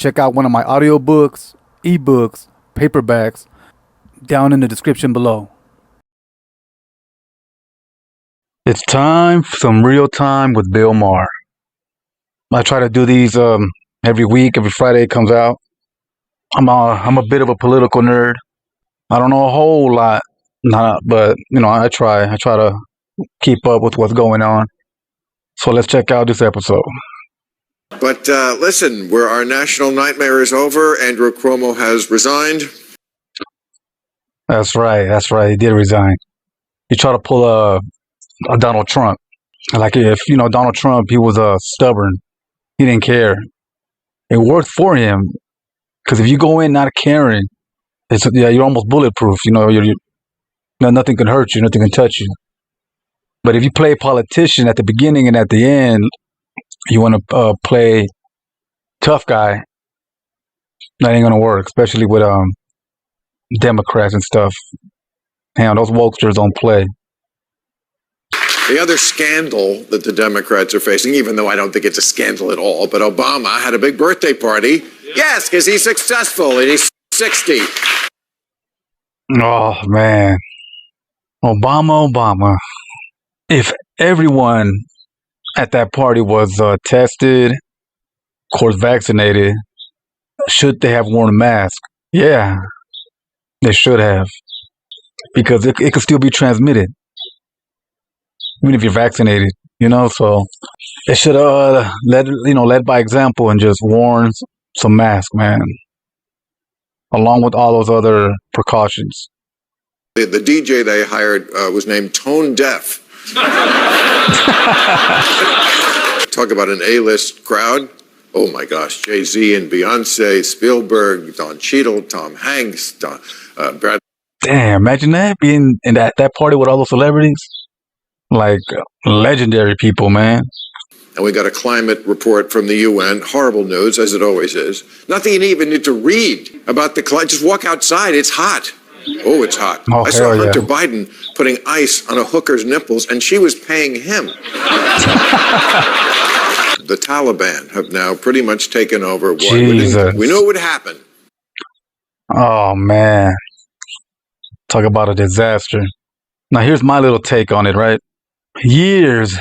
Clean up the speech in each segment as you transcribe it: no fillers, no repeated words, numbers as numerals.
check out one of my audiobooks, ebooks, paperbacks down in the description below. It's time for some real time with Bill Maher. I try to do these every week, every Friday it comes out. I'm a bit of a political nerd. I don't know a whole lot, but I try to keep up with what's going on. So let's check out this episode. But listen, where our national nightmare is over, Andrew Cuomo has resigned. That's right. He did resign. He tried to pull a Donald Trump. Like if Donald Trump, he was stubborn. He didn't care. It worked for him because if you go in not caring, you're almost bulletproof. Nothing can hurt you, nothing can touch you. But if you play politician at the beginning and at the end, you want to play tough guy, that ain't gonna work, especially with Democrats and stuff. Those wokesters don't play. The other scandal that the Democrats are facing, even though I don't think it's a scandal at all, but Obama had a big birthday party. Yes, because he's successful and he's 60. Oh, man. Obama. If everyone at that party was tested, of course, vaccinated, should they have worn a mask? Yeah, they should have. Because it could still be transmitted. Even if you're vaccinated, so they should have led by example and just worn some masks, man, along with all those other precautions. The DJ they hired was named Tone Deaf. Talk about an A-list crowd. Oh my gosh, Jay-Z and Beyonce, Spielberg, Don Cheadle, Tom Hanks, Brad. Damn, imagine that, being in that party with all those celebrities. Like legendary people, man. And we got a climate report from the UN. Horrible news, as it always is. Nothing you even need to read about the climate. Just walk outside. It's hot. Oh, it's hot. Oh, I saw Hunter yeah. Biden putting ice on a hooker's nipples, and she was paying him. The Taliban have now pretty much taken over. We knew it would happen. Oh, man. Talk about a disaster. Now, here's my little take on it, right? Years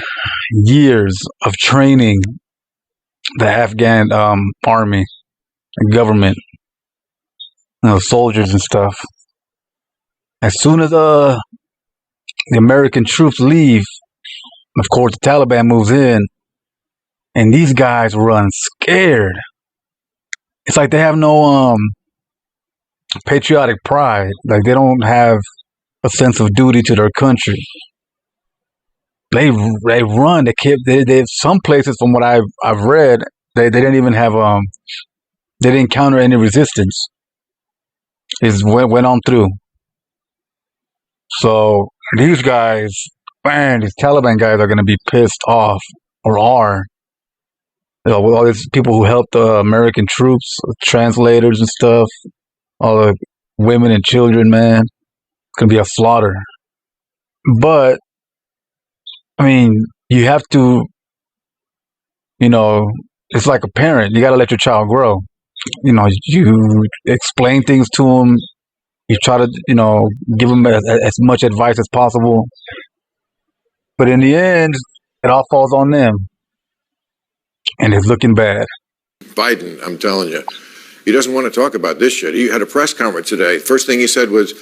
of training the Afghan army, government, soldiers and stuff. As soon as the American troops leave, of course, the Taliban moves in, and these guys run scared. It's like they have no patriotic pride. Like they don't have a sense of duty to their country. They run. They some places, from what I've read, they didn't even have they didn't counter any resistance. It went on through. So these guys, man, these Taliban guys are going to be pissed off, or are. With all these people who helped the American troops, translators and stuff, all the women and children, man, it's going to be a slaughter. But, I mean, you have to, it's like a parent. You got to let your child grow. You explain things to them. You try to, give them as much advice as possible. But in the end, it all falls on them. And it's looking bad. Biden, I'm telling you, he doesn't want to talk about this shit. He had a press conference today. First thing he said was,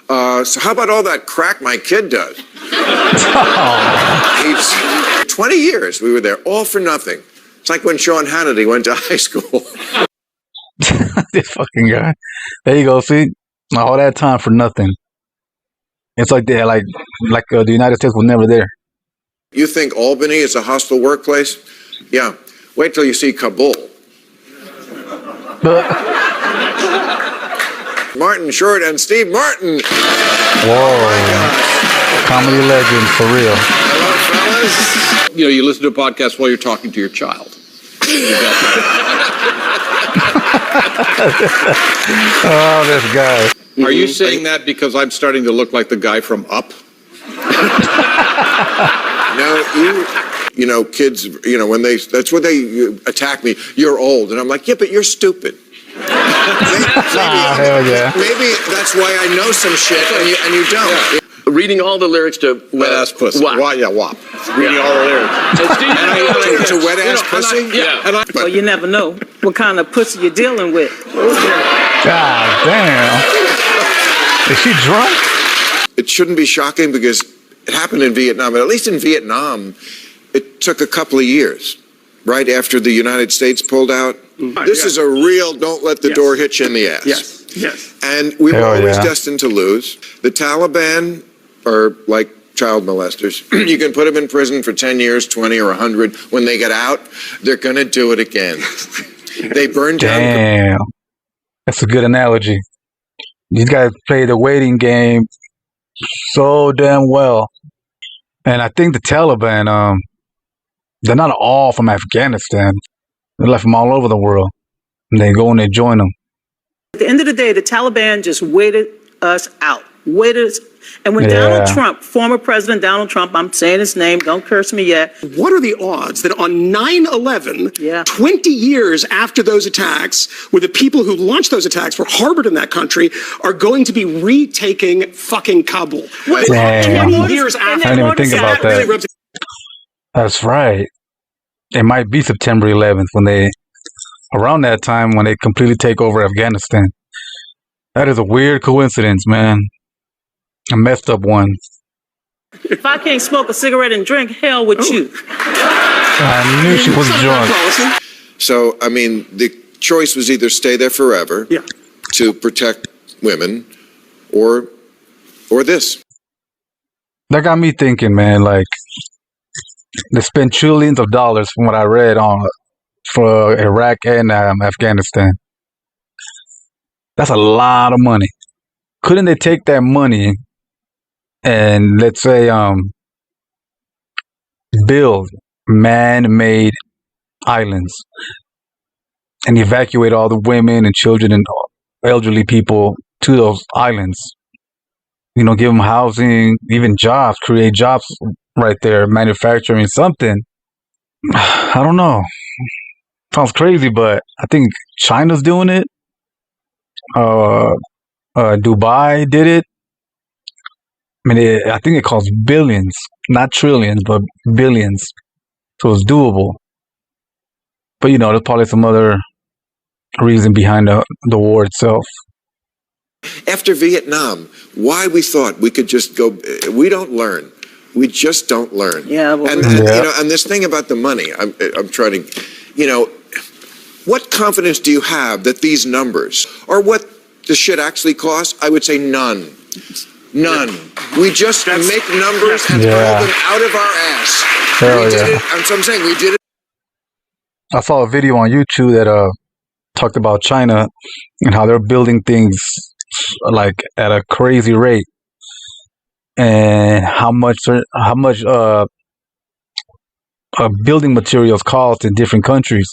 so how about all that crack my kid does? 20 years we were there, all for nothing. It's like when Sean Hannity went to high school. This fucking guy. There you go, see? All that time for nothing. It's like the United States was never there. You think Albany is a hostile workplace? Yeah. Wait till you see Kabul. Martin Short and Steve Martin. Whoa. Comedy legend, for real. Hello, fellas. You listen to a podcast while you're talking to your child. Oh, this guy. Are you saying that because I'm starting to look like the guy from Up? No, kids, when that's what they attack me. You're old. And I'm like, yeah, but you're stupid. Hell yeah. Maybe that's why I know some shit and you don't. Yeah. Reading all the lyrics to Wet Ass Pussy. WAP. WAP. Reading all the lyrics. To Wet Ass Pussy? Yeah. Well, you never know what kind of pussy you're dealing with. God damn. Is she drunk? It shouldn't be shocking because it happened in Vietnam. And at least in Vietnam, it took a couple of years, right after the United States pulled out. This is a real don't let the door hit you in the ass. Yes. And we were Hell always yeah. destined to lose. The Taliban are like child molesters. You can put them in prison for 10 years, 20 or 100. When they get out, they're going to do it again. They burn down. Damn. That's a good analogy. These guys play the waiting game so damn well. And I think the Taliban, they're not all from Afghanistan. They left from all over the world. And they go and they join them. At the end of the day, the Taliban just waited us out. And when Donald Trump, former President Donald Trump, I'm saying his name, don't curse me yet. What are the odds that on 9/11, 20 years after those attacks, where the people who launched those attacks were harbored in that country, are going to be retaking fucking Kabul? Damn. 20 years after. I didn't even think about that. That's right. It might be September 11th around that time when they completely take over Afghanistan. That is a weird coincidence, man. A messed up one. If I can't smoke a cigarette and drink, hell with you. I knew she was drunk. So, I mean, the choice was either stay there forever to protect women or this. That got me thinking, man, like, they spend trillions of dollars from what I read for Iraq and Afghanistan. That's a lot of money. Couldn't they take that money and, let's say, build man-made islands and evacuate all the women and children and elderly people to those islands? Give them housing, even jobs, create jobs right there, manufacturing something. I don't know. Sounds crazy, but I think China's doing it. Dubai did it. I mean, I think it costs billions, not trillions, but billions. So it's doable. But, there's probably some other reason behind the war itself. After Vietnam, why we thought we could just go, we don't learn. We just don't learn. Yeah. Well, and this thing about the money, I'm trying to, what confidence do you have that these numbers are what the shit actually costs? I would say none. None. We just make numbers and throw them out of our ass. We did it. I'm saying we did it. I saw a video on YouTube that talked about China and how they're building things like at a crazy rate, and how much building materials cost in different countries.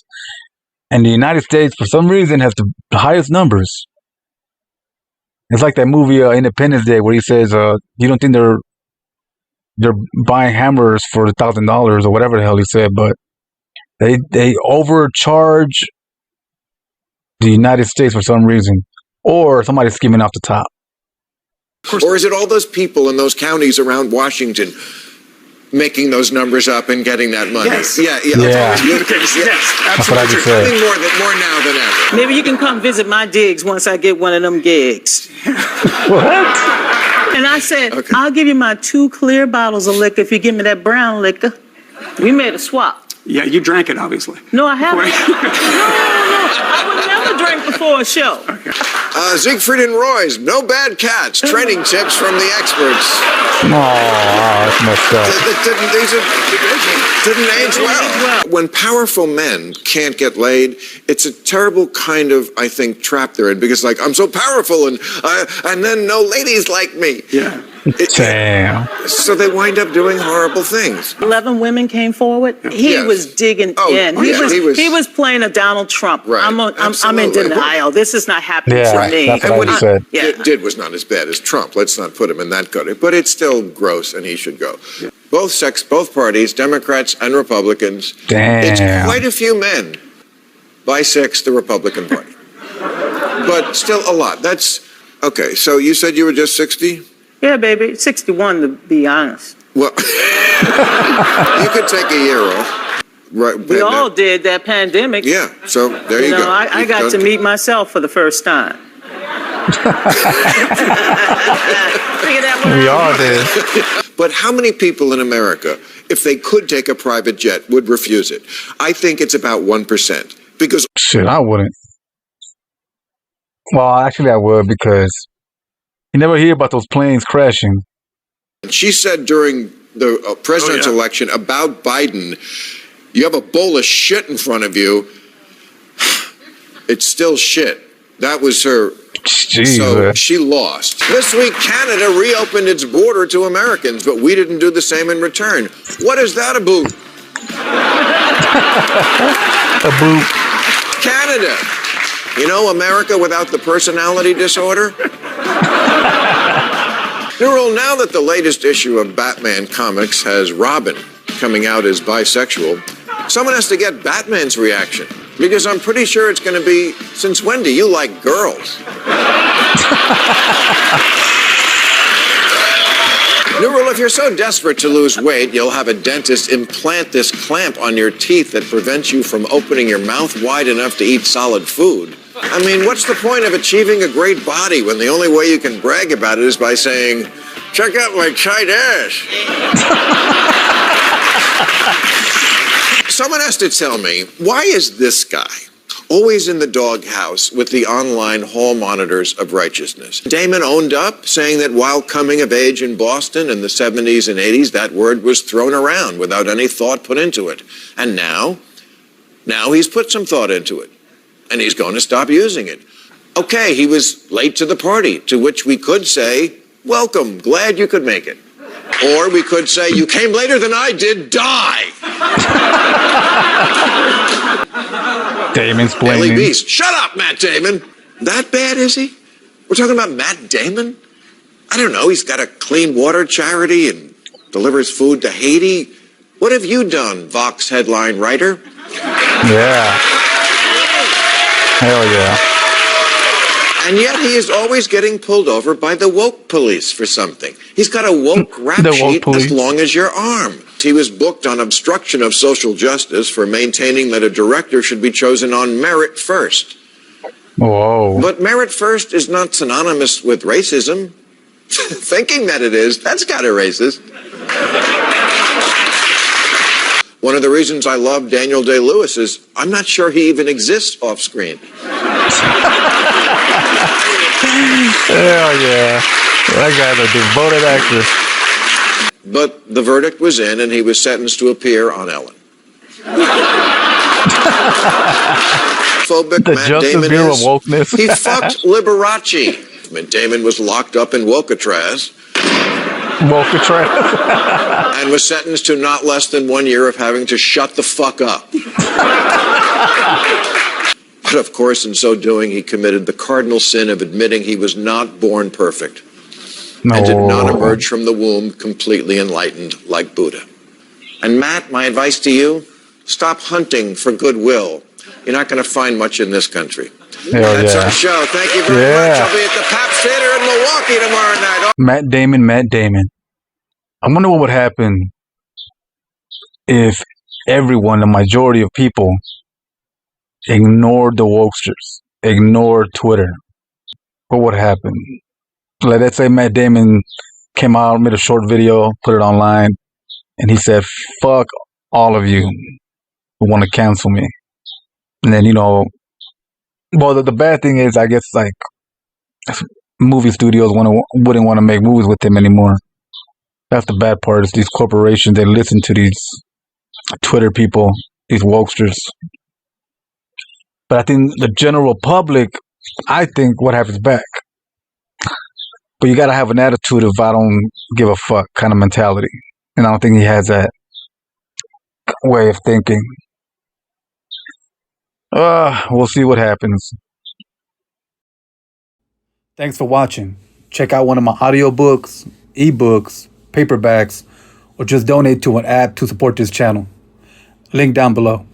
And the United States, for some reason, has the highest numbers. It's like that movie Independence Day, where he says, "You don't think they're buying hammers for $1,000 or whatever the hell he said," but they overcharge the United States for some reason, or somebody's skimming off the top. Or is it all those people in those counties around Washington making those numbers up and getting that money? Yes. Yeah. Yes, That's what I just said. I think more now than ever. maybe you can come visit my digs once I get one of them gigs. What? And I said, I'll give you my 2 clear bottles of liquor if you give me that brown liquor. We made a swap. Yeah, you drank it, obviously. No, I haven't. No. I would never drink before a show. Siegfried and Roy's No Bad Cats, training tips from the experts. Oh, that's messed up. It didn't age well. When powerful men can't get laid, it's a terrible kind of, I think, trap they're in, because I'm so powerful and then no ladies like me. Yeah. Damn. So they wind up doing horrible things. 11 women came forward. He was digging in. He was playing a Donald Trump. Right. I'm in denial. This is not happening to me. That's what I said. Did was not as bad as Trump. Let's not put him in that category. But it's still gross, and he should go. both parties, Democrats and Republicans. Damn. It's quite a few men by 6, the Republican Party. But still a lot. That's, okay, so you said you were just 60? Yeah, baby, 61 to be honest. Well, you could take a year off. Right, We all did that pandemic. Yeah, so there you go. I got to meet myself for the first time. We all did. But how many people in America, if they could take a private jet, would refuse it? I think it's about 1%. Because Shit, I wouldn't. Well, actually, I would, because you never hear about those planes crashing. she said during the president's election about Biden, you have a bowl of shit in front of you. It's still shit. That was her. Jesus. So she lost. This week, Canada reopened its border to Americans, but we didn't do the same in return. What is that about? A boot. Canada. You know, America without the personality disorder? Newell, now that the latest issue of Batman comics has Robin coming out as bisexual, someone has to get Batman's reaction. Because I'm pretty sure it's going to be, since when do you like girls? Newell, if you're so desperate to lose weight, you'll have a dentist implant this clamp on your teeth that prevents you from opening your mouth wide enough to eat solid food. I mean, what's the point of achieving a great body when the only way you can brag about it is by saying, check out my tight ass? Someone has to tell me, why is this guy always in the doghouse with the online hall monitors of righteousness? Damon owned up, saying that while coming of age in Boston in the 70s and 80s, that word was thrown around without any thought put into it. And now he's put some thought into it. And he's going to stop using it. Okay, he was late to the party, to which we could say, welcome, glad you could make it. Or we could say, you came later than I did, die. Damon's Daily playing. Beast. Shut up, Matt Damon. That bad, is he? We're talking about Matt Damon? I don't know, he's got a clean water charity and delivers food to Haiti. What have you done, Vox headline writer? Yeah. Hell yeah. And yet he is always getting pulled over by the woke police for something. He's got a woke rap The woke sheet police. as long as your arm. He was booked on obstruction of social justice for maintaining that a director should be chosen on merit first. Whoa. But merit first is not synonymous with racism. Thinking that it is, that's kind of racist. One of the reasons I love Daniel Day-Lewis is I'm not sure he even exists off screen. Hell yeah. That guy's a devoted actor. But the verdict was in, and he was sentenced to appear on Ellen. Phobic The Matt Justice Damon Bureau is. of wokeness. He fucked Liberace. When Damon was locked up in Alcatraz and was sentenced to not less than 1 year of having to shut the fuck up. But of course, in so doing, he committed the cardinal sin of admitting he was not born perfect. No. And did not emerge from the womb completely enlightened like Buddha. And Matt, my advice to you, stop hunting for goodwill. You're not going to find much in this country. Hell That's yeah. our show. Thank you very much. I'll be at the Paps Theater in Milwaukee tomorrow night. Matt Damon. I wonder what would happen if everyone, the majority of people, ignored the wokesters, ignored Twitter. What would happen? Like, let's say Matt Damon came out, made a short video, put it online, and he said, fuck all of you who want to cancel me. And then, well, the bad thing is, I guess, like, movie studios wouldn't want to make movies with him anymore. That's the bad part, is these corporations, they listen to these Twitter people, these wokesters. But I think the general public, I think what happens back. But you got to have an attitude of I don't give a fuck kind of mentality. And I don't think he has that way of thinking. We'll see what happens. Thanks for watching. Check out one of my audiobooks, ebooks, paperbacks, or just donate to an app to support this channel. Link down below.